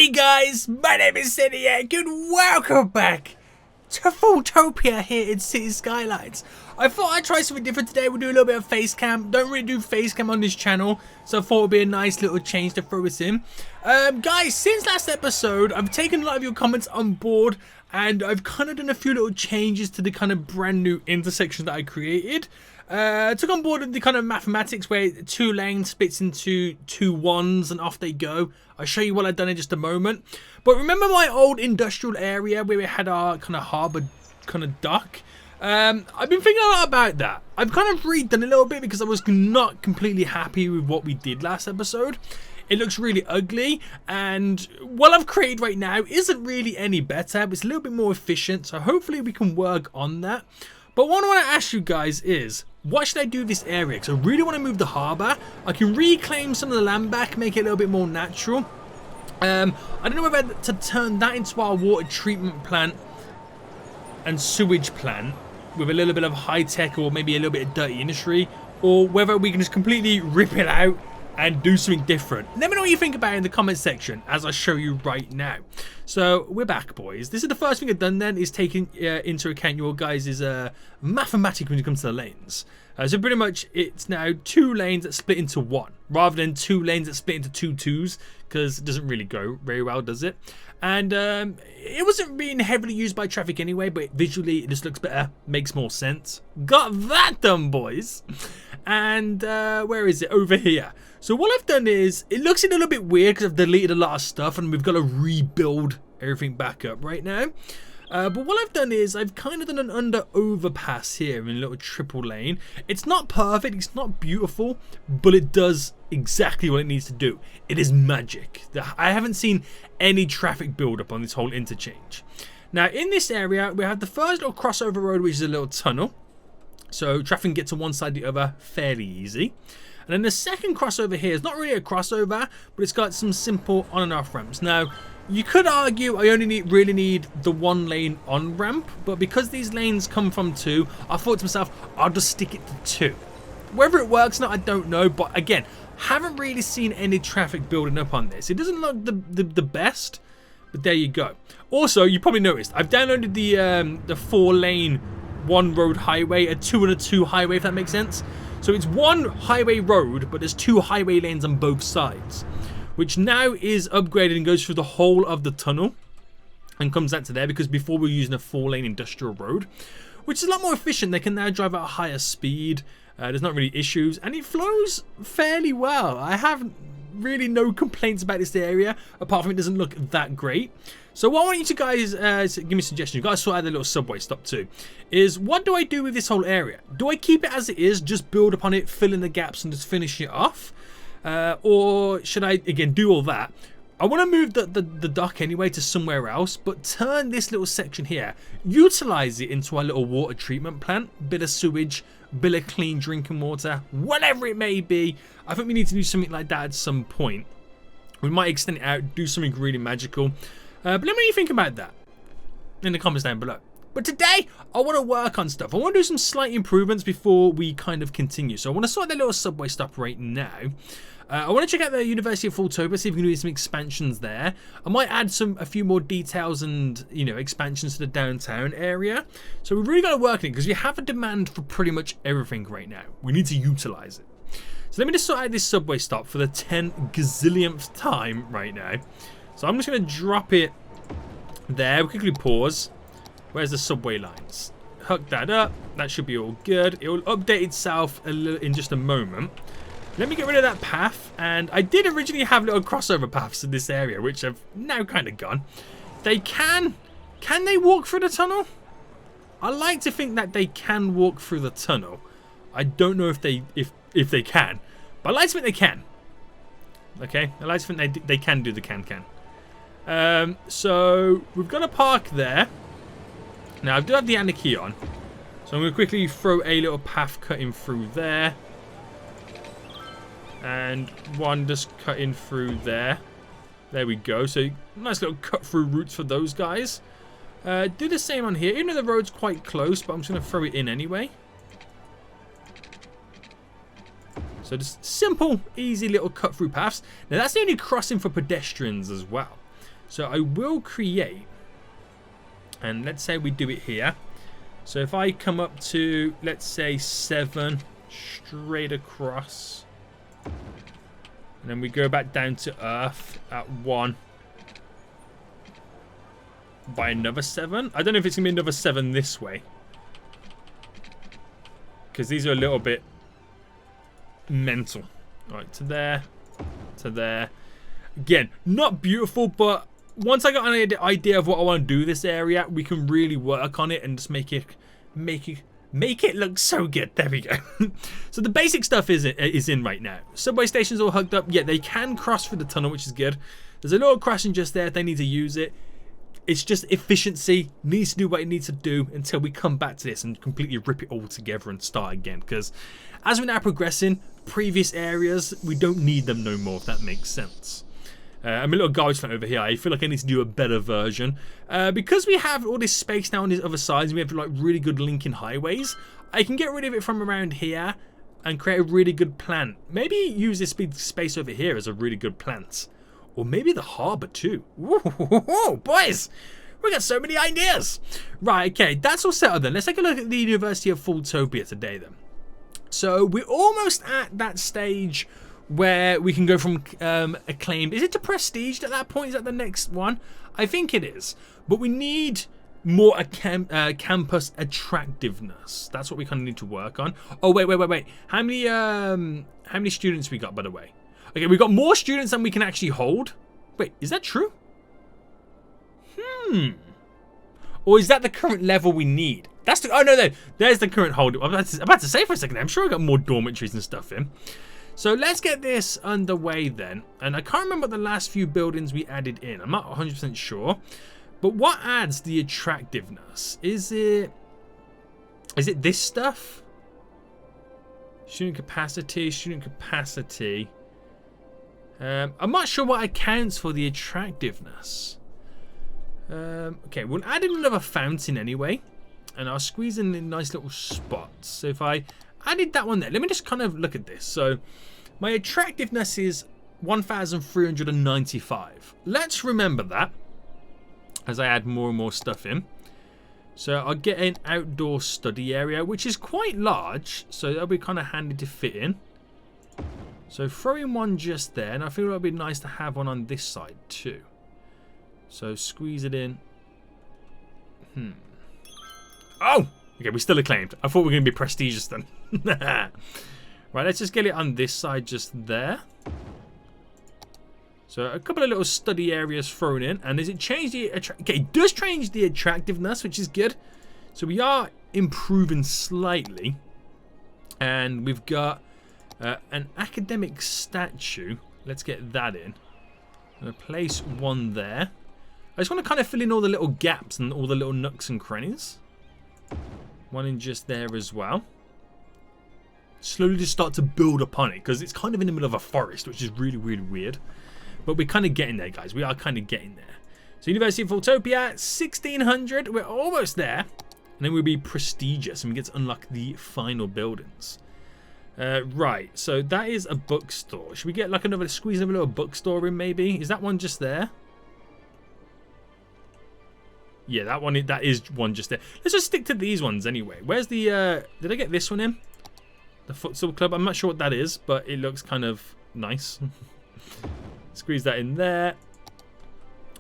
Hey guys, my name is Seniac and welcome back to FoolTopia here in City Skylines. I thought I'd try something different today. We'll do a little bit of face cam. Don't really do face cam on this channel, so I thought it would be a nice little change to throw us in. Guys, since last episode, I've taken a lot of your comments on board and I've kind of done a few little changes to the kind of brand new intersection that I created. Took on board the kind of mathematics where 2 lanes splits into 2 ones and off they go. I'll show you what I've done in just a moment. But remember my old industrial area where we had our kind of harbour kind of dock? I've been thinking a lot about that. I've kind of redone a little bit because I was not completely happy with what we did last episode. It looks really ugly, and what I've created right now isn't really any better. It's a little bit more efficient, so hopefully we can work on that. But what I want to ask you guys is, what should I do with this area? Because I really want to move the harbour. I can reclaim some of the land back, make it a little bit more natural. I don't know whether to turn that into our water treatment plant and sewage plant with a little bit of high-tech or maybe a little bit of dirty industry, or whether we can just completely rip it out and do something different. Let me know what you think about it in the comment section as I show you right now. So we're back, boys. This is the first thing I've done then, is taking into account your guys' mathematics when it comes to the lanes. So pretty much it's now 2 lanes that split into 1 rather than 2 lanes that split into 2 twos, because it doesn't really go very well, does it? And it wasn't being heavily used by traffic anyway, but visually it just looks better, makes more sense. Got that done, boys. And where is it? Over here. So what I've done is, it looks a little bit weird because I've deleted a lot of stuff and we've got to rebuild everything back up right now. But what I've done is, I've kind of done an under overpass here in a little triple lane. It's not perfect, it's not beautiful, but it does exactly what it needs to do. It is magic. I haven't seen any traffic build up on this whole interchange. Now in this area, we have the first little crossover road, which is a little tunnel. So traffic can get to one side or the other fairly easy. And then the second crossover here is not really a crossover, but it's got some simple on and off ramps. Now, you could argue I only really need the 1 lane on ramp, but because these lanes come from 2, I thought to myself, I'll just stick it to 2. Whether it works or not, I don't know, but again, haven't really seen any traffic building up on this. It doesn't look the best, but there you go. Also, you probably noticed, I've downloaded the 4 lane 1 road highway, a 2 and a 2 highway, if that makes sense. So it's 1 highway road, but there's 2 highway lanes on both sides, which now is upgraded and goes through the whole of the tunnel and comes out to there, because before we were using a 4 lane industrial road, which is a lot more efficient. They can now drive at a higher speed. There's not really issues, and it flows fairly well. I have really no complaints about this area, apart from it doesn't look that great. So what I want you to guys give me suggestions. You guys sort out the little subway stop too. Is what do I do with this whole area? Do I keep it as it is, just build upon it, fill in the gaps, and just finish it off? Or should I again do all that? I want to move the dock anyway to somewhere else, but turn this little section here, utilize it into our little water treatment plant, bit of sewage, bit of clean drinking water, whatever it may be. I think we need to do something like that at some point. We might extend it out, do something really magical. But let me know what you think about that in the comments down below. But today, I want to work on stuff. I want to do some slight improvements before we kind of continue. So I want to sort the little subway stop right now. I want to check out the University of FoolTopia, see if we can do some expansions there. I might add a few more details and, you know, expansions to the downtown area. So we've really got to work on it because we have a demand for pretty much everything right now. We need to utilize it. So let me just sort out this subway stop for the 10 gazillionth time right now. So I'm just going to drop it there. We'll quickly pause. Where's the subway lines? Hook that up. That should be all good. It will update itself a little in just a moment. Let me get rid of that path. And I did originally have little crossover paths in this area, which have now kind of gone. They can they walk through the tunnel? I like to think that they can walk through the tunnel. I don't know if they can, but I like to think they can. Okay, I like to think they can do the can. So we've got a park there. Now I do have the anarchy on, so I'm going to quickly throw a little path cutting through there, and one just cutting through there. There we go. So nice little cut through routes for those guys. Do the same on here, even though the road's quite close, but I'm just going to throw it in anyway. So just simple, easy little cut through paths. Now that's the only crossing for pedestrians as well. So I will create, and let's say we do it here. So if I come up to, let's say 7 straight across, and then we go back down to Earth at 1 by another 7. I don't know if it's gonna be another 7 this way, because these are a little bit mental. All right, to there, to there. Again, not beautiful, but once I got an idea of what I want to do with this area, we can really work on it and just make it look so good. There we go. So the basic stuff is in right now. Subway stations all hooked up. Yeah, they can cross through the tunnel, which is good. There's a little crossing just there if they need to use it. It's just efficiency needs to do what it needs to do until we come back to this and completely rip it all together and start again. Because as we're now progressing, previous areas, we don't need them no more, if that makes sense. I'm a little garbage flat over here. I feel like I need to do a better version. Because we have all this space now on these other sides, and we have like really good linking highways, I can get rid of it from around here and create a really good plant. Maybe use this big space over here as a really good plant. Or maybe the harbour too. Ooh, boys, we got so many ideas. Right, okay, that's all set up then. Let's take a look at the University of FoolTopia today then. So we're almost at that stage where we can go from acclaimed. Is it to prestige at that point? Is that the next one? I think it is. But we need more campus attractiveness. That's what we kind of need to work on. Oh, wait. How many students we got, by the way? Okay, we got more students than we can actually hold. Wait, is that true? Or is that the current level we need? That's the, oh no, there's the current hold. I'm about to say for a second, I'm sure I got more dormitories and stuff in. So let's get this underway then. And I can't remember the last few buildings we added in. I'm not 100% sure. But what adds the attractiveness? Is it this stuff? Student capacity. I'm not sure what accounts for the attractiveness. Okay, we'll add in another fountain anyway. And I'll squeeze in nice little spots. So if I added that one there, let me just kind of look at this. So my attractiveness is 1,395. Let's remember that as I add more and more stuff in. So I'll get an outdoor study area, which is quite large. So that'll be kind of handy to fit in. So throw in one just there. And I feel it would be nice to have one on this side too. So squeeze it in. Oh! Okay, we're still acclaimed. I thought we were going to be prestigious then. Right, let's just get it on this side just there. So a couple of little study areas thrown in. And does it change the... Okay, it does change the attractiveness, which is good. So we are improving slightly. And we've got an academic statue. Let's get that in. I'm going to place one there. I just want to kind of fill in all the little gaps and all the little nooks and crannies. One in just there as well. Slowly just start to build upon it because it's kind of in the middle of a forest, which is really, really weird. But we're kind of getting there, guys. We are kind of getting there. So University of FoolTopia, 1600. We're almost there. And then we'll be prestigious and we get to unlock the final buildings. Right. So that is a bookstore. Should we get like another, squeeze another little bookstore in maybe? Is that one just there? Yeah, that is one just there. Let's just stick to these ones anyway. Where's the, did I get this one in? The futsal club. I'm not sure what that is, but it looks kind of nice. Squeeze that in there.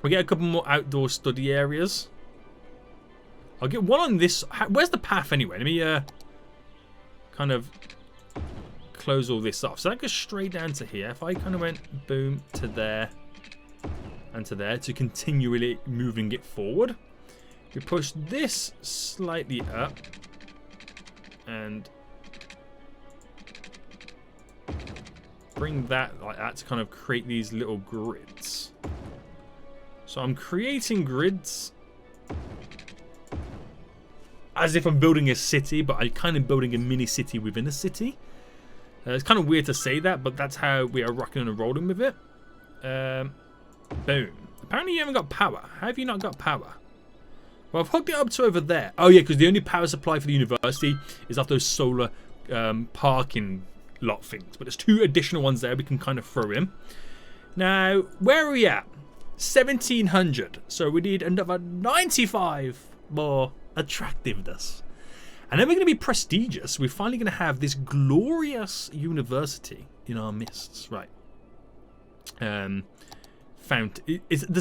We get a couple more outdoor study areas. I'll get one on this. Where's the path anyway? Let me kind of close all this off. So that goes straight down to here. If I kind of went boom to there and to there to continually moving it forward. We push this slightly up and bring that like that to kind of create these little grids. So I'm creating grids as if I'm building a city, but I'm kind of building a mini city within a city. It's kind of weird to say that, but that's how we are rocking and rolling with it. Boom. Apparently you haven't got power. How have you not got power? Well, I've hooked it up to over there. Oh yeah, because the only power supply for the university is off those solar parking lot things. But there's 2 additional ones there we can kind of throw in. Now, where are we at? 1700. So we need another 95 more attractiveness. And then we're going to be prestigious. We're finally going to have this glorious university in our midst. Right. There's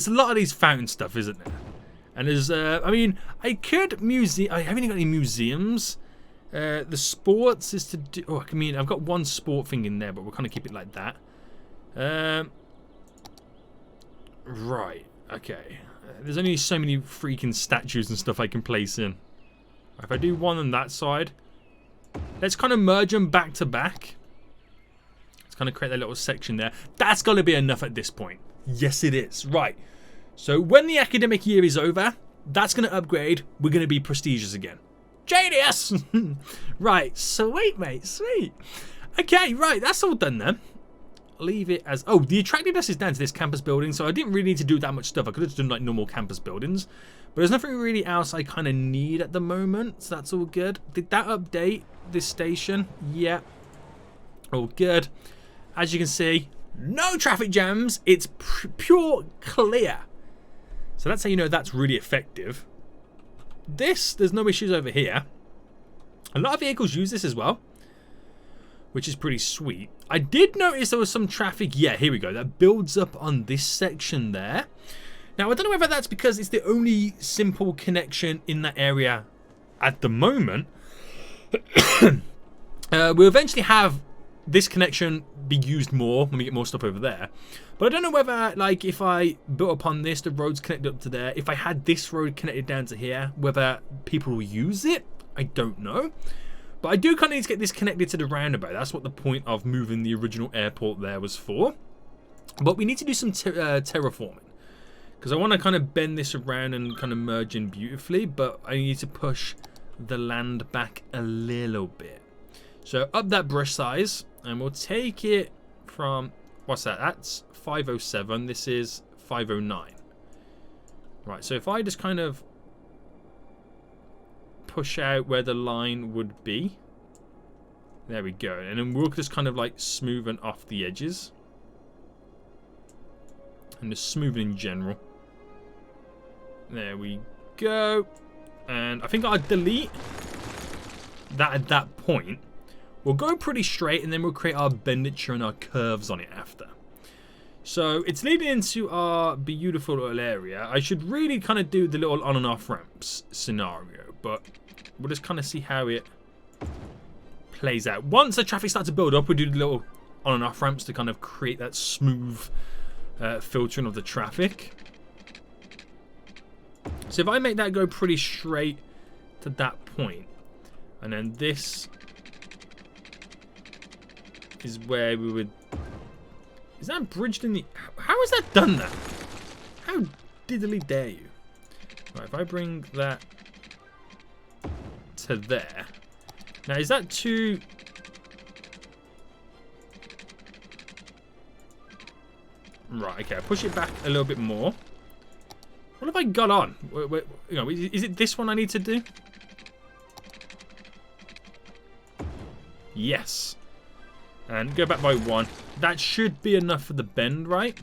a lot of these fountain stuff, isn't there? And there's, I mean, I haven't got any museums. The sports is to do, oh, I mean, I've got one sport thing in there, but we'll kind of keep it like that. Right, okay. There's only so many freaking statues and stuff I can place in. If I do one on that side, let's kind of merge them back to back. Let's kind of create that little section there. That's got to be enough at this point. Yes, it is. Right. So when the academic year is over, that's going to upgrade. We're going to be prestigious again. Genius! Right. Sweet, mate. Sweet. Okay, right. That's all done then. Leave it as... Oh, the attractiveness is down to this campus building, so I didn't really need to do that much stuff. I could have just done like normal campus buildings. But there's nothing really else I kind of need at the moment, so that's all good. Did that update this station? Yeah. All good. As you can see, no traffic jams. It's pure clear. So that's how you know that's really effective. There's no issues over here. A lot of vehicles use this as well, which is pretty sweet. I did notice there was some traffic. Yeah, here we go. That builds up on this section there. Now, I don't know whether that's because it's the only simple connection in that area at the moment. We'll eventually have this connection be used more when we get more stuff over there. But I don't know whether, like, if I built upon this, the road's connected up to there. If I had this road connected down to here, whether people will use it, I don't know. But I do kind of need to get this connected to the roundabout. That's what the point of moving the original airport there was for. But we need to do some terraforming. Because I want to kind of bend this around and kind of merge in beautifully. But I need to push the land back a little bit. So up that brush size. And we'll take it from... What's that? That's 507. This is 509. Right, so if I just kind of push out where the line would be. There we go. And then we'll just kind of like smoothen off the edges. And just smoothing in general. There we go. And I think I'll delete that at that point. We'll go pretty straight and then we'll create our benditure and our curves on it after. So it's leading into our beautiful little area. I should really kind of do the little on and off ramps scenario, but we'll just kind of see how it plays out. Once the traffic starts to build up, we'll do the little on and off ramps to kind of create that smooth filtering of the traffic. So if I make that go pretty straight to that point, and then this is where we would... Is that bridged in the... How has that done that? How diddly dare you? Right, if I bring that to there. Now, is that too... Right, okay, I'll push it back a little bit more. What have I got on? You know, is it this one I need to do? Yes. And go back by one. That should be enough for the bend, right?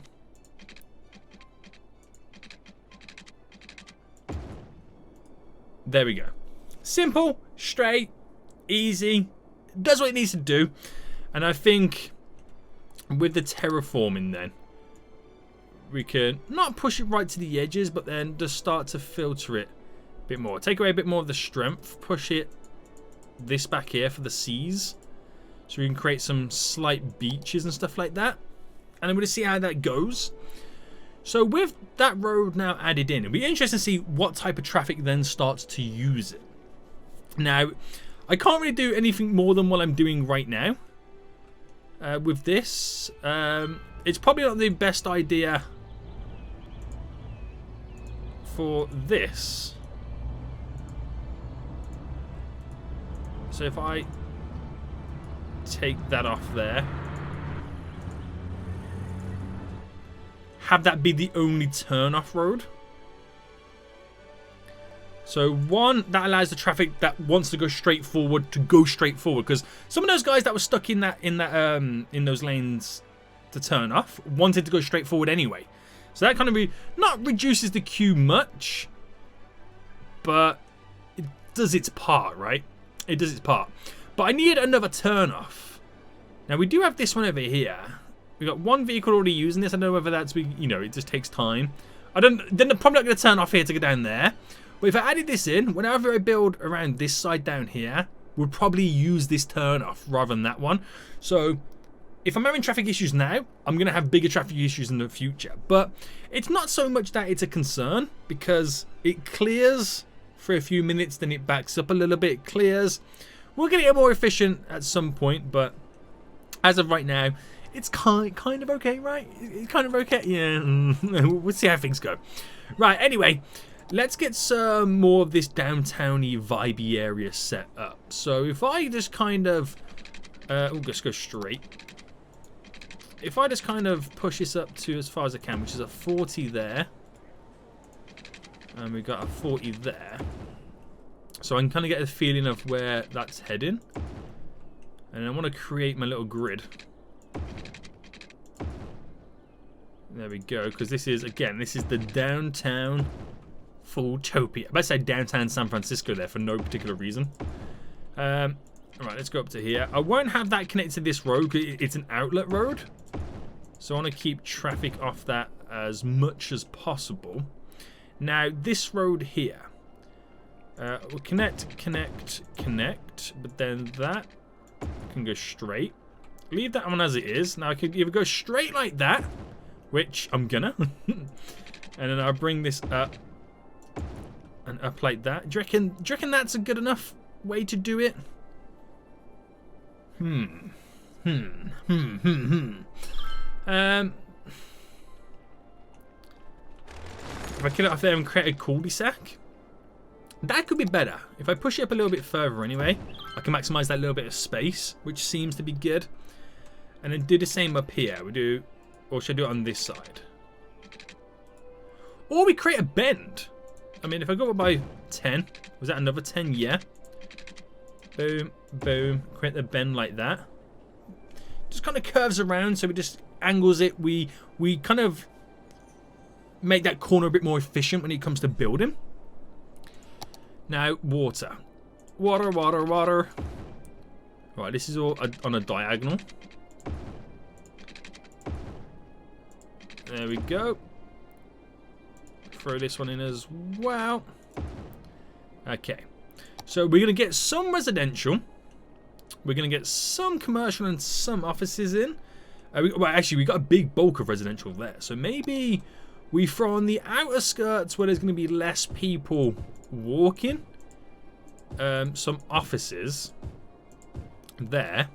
There we go. Simple, straight, easy. Does what it needs to do. And I think with the terraforming then, we can not push it right to the edges, but then just start to filter it a bit more. Take away a bit more of the strength. Push it this back here for the seas. So we can create some slight beaches and stuff like that. And I'm going to see how that goes. So with that road now added in, it'll be interesting to see what type of traffic then starts to use it. Now, I can't really do anything more than what I'm doing right now. With this, it's probably not the best idea for this. So if I take that off there, have that be the only turn off road. So one, that allows the traffic that wants to go straight forward to go straight forward, because some of those guys that were stuck in those lanes to turn off wanted to go straight forward anyway. So that kind of not reduces the queue much, but it does its part, right? It does its part. But I need another turn-off. Now, we do have this one over here. We've got one vehicle already using this. I don't know whether that's, you know, it just takes time. Then I'm probably not going to turn off here to go down there. But if I added this in, whenever I build around this side down here, we'll probably use this turn-off rather than that one. So if I'm having traffic issues now, I'm going to have bigger traffic issues in the future. But it's not so much that it's a concern, because it clears for a few minutes, then it backs up a little bit, clears. We're going to get more efficient at some point, but as of right now, it's kind of okay, right? It's kind of okay. Yeah, we'll see how things go. Right, anyway, let's get some more of this downtowny, vibey area set up. So if I just kind of... let's go straight. If I just kind of push this up to as far as I can, which is a 40 there. And we've got a 40 there. So I can kind of get a feeling of where that's heading. And I want to create my little grid. There we go, because this is, again, this is the downtown FoolTopia. I say downtown San Francisco there for no particular reason. Alright, let's go up to here. I won't have that connected to this road, because it's an outlet road. So I want to keep traffic off that as much as possible. Now, this road here. We'll connect, but then that can go straight. Leave that one as it is. Now, I could either go straight like that, which I'm gonna. And then I'll bring this up and up like that. Do you reckon that's a good enough way to do it? If I kill it off there and create a cul-de-sac, that could be better. If I push it up a little bit further anyway, I can maximize that little bit of space, which seems to be good. And then do the same up here. Or should I do it on this side? Or we create a bend. I mean, if I go up by 10, was that another 10? Yeah. Boom, boom. Create the bend like that. Just kind of curves around, so we just angles it. We kind of make that corner a bit more efficient when it comes to building. Now, water. Water, water, water. Right, this is all on a diagonal. There we go. Throw this one in as well. Okay. So we're going to get some residential. We're going to get some commercial and some offices in. Well, actually, we got a big bulk of residential there. So maybe we throw on the outer skirts where there's going to be less people walking. Some offices there.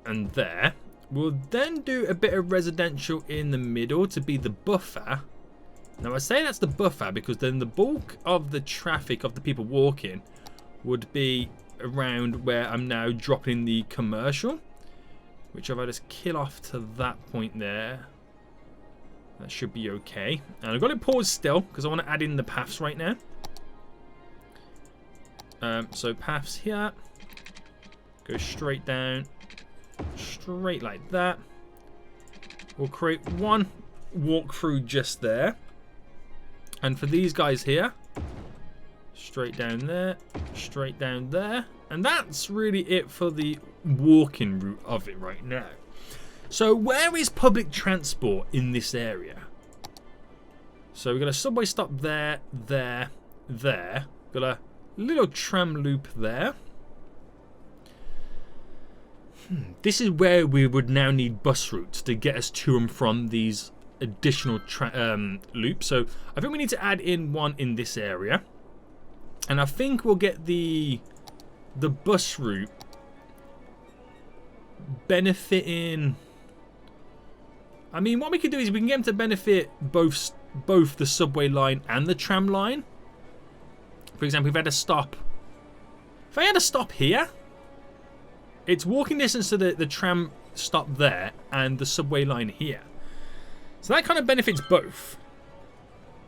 And there. We'll then do a bit of residential in the middle to be the buffer. Now I say that's the buffer because then the bulk of the traffic of the people walking would be around where I'm now dropping the commercial. Which if I just kill off to that point there, that should be okay. And I've got it paused still because I want to add in the paths right now. So paths here. Go straight down. Straight like that. We'll create one walkthrough just there. And for these guys here, straight down there, straight down there. And that's really it for the walking route of it right now. So where is public transport in this area? So we've got a subway stop there, there, there. Got a little tram loop there. This is where we would now need bus routes to get us to and from these additional loops. So I think we need to add in one in this area. And I think we'll get the bus route benefiting... I mean, what we could do is we can get them to benefit both the subway line and the tram line. For example, if I had a stop... If I had a stop here... It's walking distance to the tram stop there and the subway line here. So that kind of benefits both.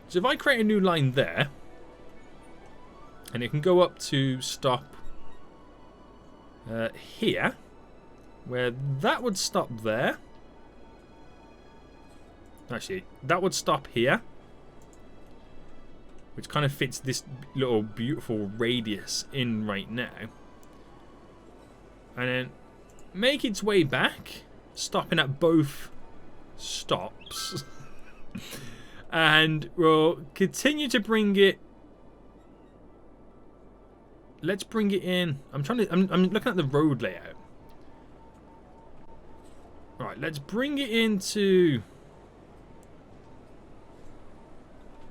So if I create a new line there, and it can go up to stop here, where that would stop there. Actually, that would stop here. Which kind of fits this little beautiful radius in right now. And then make its way back, stopping at both stops. And we'll continue to bring it. Let's bring it in. I'm looking at the road layout. Alright, let's bring it into.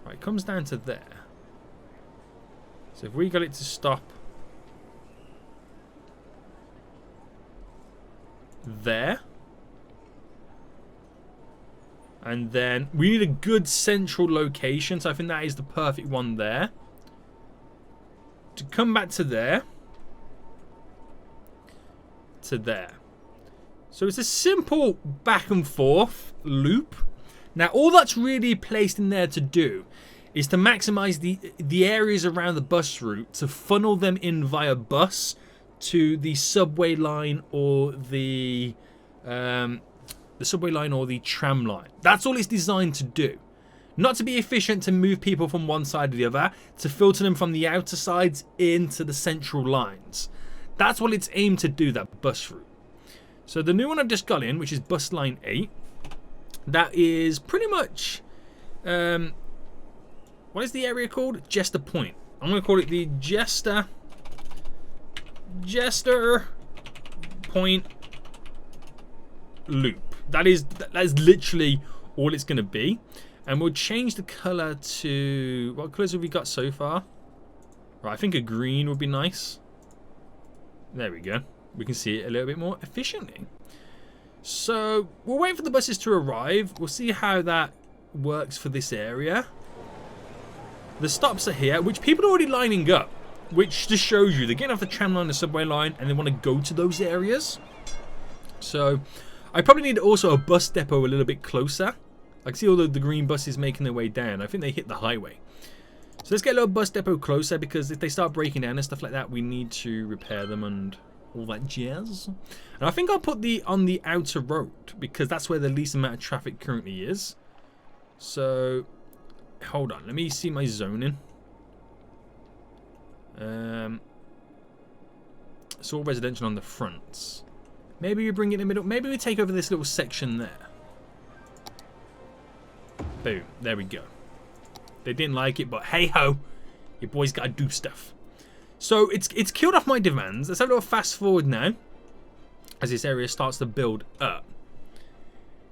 Right, it comes down to there. So if we got it to stop there. And then we need a good central location. So I think that is the perfect one there. To come back to there. To there. So it's a simple back and forth loop. Now all that's really placed in there to do is to maximize the areas around the bus route to funnel them in via bus to the subway line or the subway line or the tram line. That's all it's designed to do. Not to be efficient to move people from one side to the other, to filter them from the outer sides into the central lines. That's what it's aimed to do, that bus route. So the new one I've just got in, which is bus line 8, that is pretty much, what is the area called? Jester Point. I'm going to call it the Jester Point Loop. That is literally all it's going to be. And we'll change the colour to... What colours have we got so far? Right, I think a green would be nice. There we go. We can see it a little bit more efficiently. So, we'll wait for the buses to arrive. We'll see how that works for this area. The stops are here, which people are already lining up. Which just shows you they're getting off the tram line, the subway line, and they want to go to those areas. So, I probably need also a bus depot a little bit closer. I can see all the green buses making their way down. I think they hit the highway. So let's get a little bus depot closer, because if they start breaking down and stuff like that, we need to repair them and all that jazz. And I think I'll put on the outer road, because that's where the least amount of traffic currently is. So, hold on. Let me see my zoning. It's all residential on the fronts. Maybe we bring it in the middle. Maybe we take over this little section there. Boom. There we go. They didn't like it, but hey ho, your boy's got to do stuff. So it's killed off my demands. Let's have a little fast forward now, as this area starts to build up,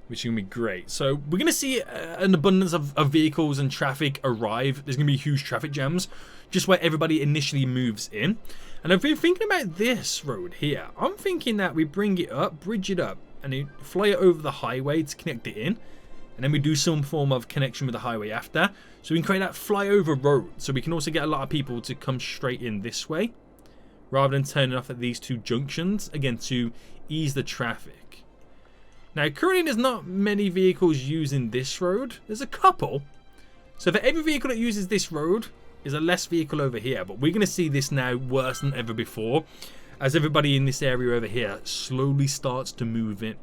which is going to be great. So we're going to see an abundance of vehicles and traffic arrive. There's going to be huge traffic jams just where everybody initially moves in. And I've been thinking about this road here. I'm thinking that we bring it up, bridge it up, and then fly it over the highway to connect it in. And then we do some form of connection with the highway after. So we can create that flyover road. So we can also get a lot of people to come straight in this way, rather than turning off at these two junctions, again, to ease the traffic. Now, currently there's not many vehicles using this road. There's a couple. So for every vehicle that uses this road, is a less vehicle over here. But we're going to see this now worse than ever before, as everybody in this area over here slowly starts to move in.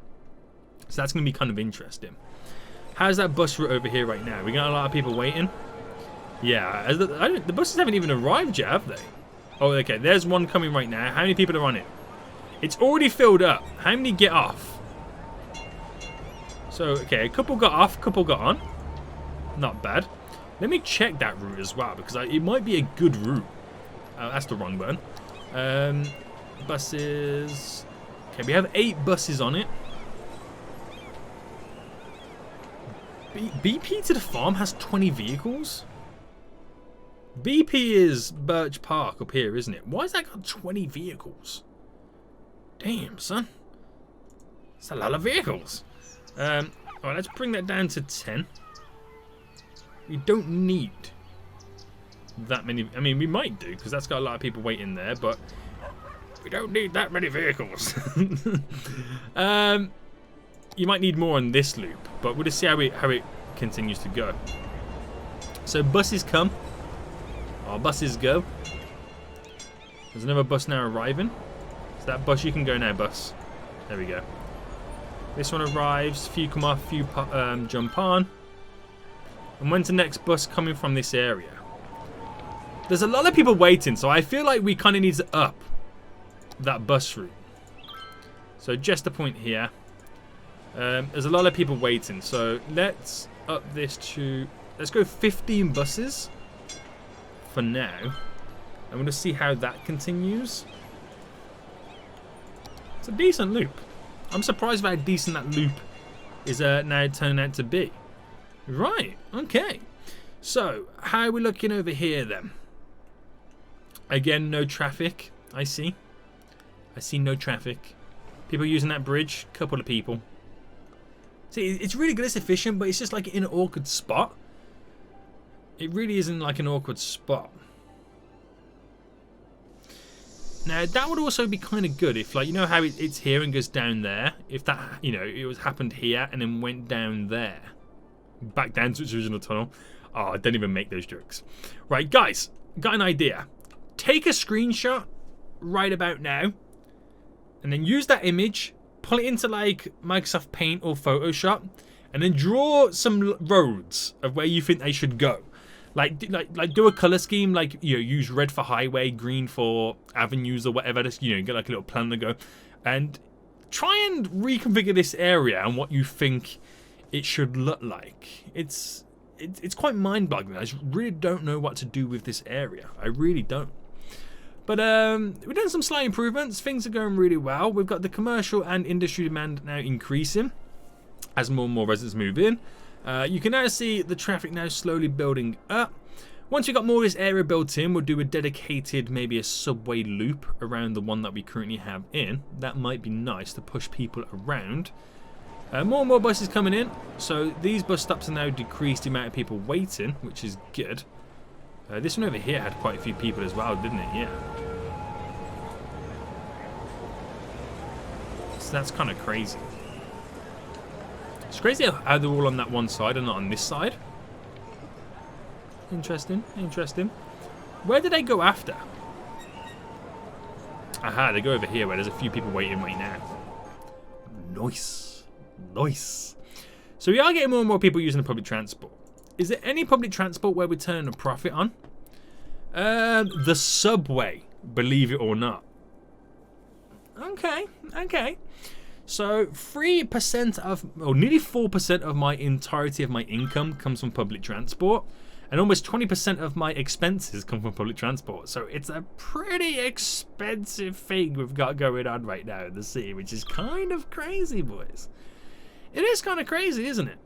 So that's going to be kind of interesting. How's that bus route over here right now? We got a lot of people waiting. Yeah, the buses haven't even arrived yet, have they? Oh, okay. There's one coming right now. How many people are on it? It's already filled up. How many get off? So, okay, a couple got off, a couple got on. Not bad. Let me check that route as well, because it might be a good route. That's the wrong button. Buses. Okay, we have 8 buses on it. BP to the farm has 20 vehicles? BP is Birch Park up here, isn't it? Why has that got 20 vehicles? Damn, son. That's a lot of vehicles. Alright, let's bring that down to 10. We don't need that many. I mean, we might do, because that's got a lot of people waiting there, but we don't need that many vehicles. You might need more on this loop, but we'll just see how it continues to go. So buses come. Our buses go. There's another bus now arriving. So that bus, you can go now, bus. There we go. This one arrives. Few come off, few jump on. And when's the next bus coming from this area? There's a lot of people waiting, so I feel like we kind of need to up that bus route. So just a point here. There's a lot of people waiting, so let's up this to... Let's go 15 buses for now. I'm going to see how that continues. It's a decent loop. I'm surprised by how decent that loop is now turning out to be. Right, okay. So, how are we looking over here then? Again, no traffic. I see no traffic. People using that bridge. Couple of people. See, it's really good. It's efficient, but it's just like in an awkward spot. It really isn't like an awkward spot. Now, that would also be kind of good if, like, you know how it's here and goes down there? If that, you know, it was happened here and then went down there. Back down to its original tunnel. Oh, I don't even make those jokes. Right, guys, got an idea. Take a screenshot right about now. And then use that image. Pull it into, like, Microsoft Paint or Photoshop. And then draw some roads of where you think they should go. Like do a color scheme, like, you know, use red for highway, green for avenues or whatever. Just, you know, get like a little plan to go, and try and reconfigure this area and what you think it should look like. It's quite mind-boggling. I just really don't know what to do with this area. I really don't. But we've done some slight improvements. Things are going really well. We've got the commercial and industry demand now increasing as more and more residents move in. You can now see the traffic now slowly building up. Once we've got more of this area built in, we'll do a dedicated, maybe a subway loop around the one that we currently have in. That might be nice to push people around. More and more buses coming in. So these bus stops have now decreased the amount of people waiting, which is good. This one over here had quite a few people as well, didn't it? Yeah. So that's kind of crazy. It's crazy how they're all on that one side and not on this side. Interesting, interesting. Where did they go after? Aha, they go over here where there's a few people waiting right now. Nice. Nice. So we are getting more and more people using the public transport. Is there any public transport where we're turning a profit on? The subway, believe it or not. Okay, okay. So 3% of, or nearly 4% of my entirety of my income comes from public transport, and almost 20% of my expenses come from public transport. So it's a pretty expensive thing we've got going on right now in the city, which is kind of crazy, boys. It is kind of crazy, isn't it?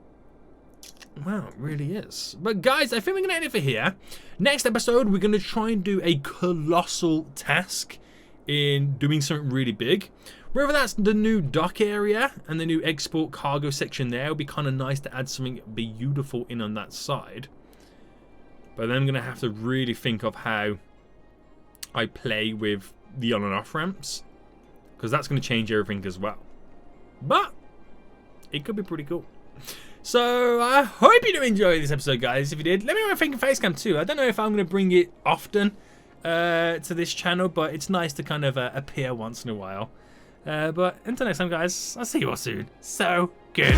Wow, it really is. But guys, I think we're going to end it for here. Next episode, we're going to try and do a colossal task in doing something really big. Whether that's the new dock area and the new export cargo section there, it'll be kind of nice to add something beautiful in on that side. But then I'm going to have to really think of how I play with the on and off ramps, because that's going to change everything as well. But it could be pretty cool. So I hope you do enjoy this episode, guys. If you did, let me know what you think of Facecam too. I don't know if I'm going to bring it often to this channel, but it's nice to kind of appear once in a while. But until next time, guys, I'll see you all soon. So good.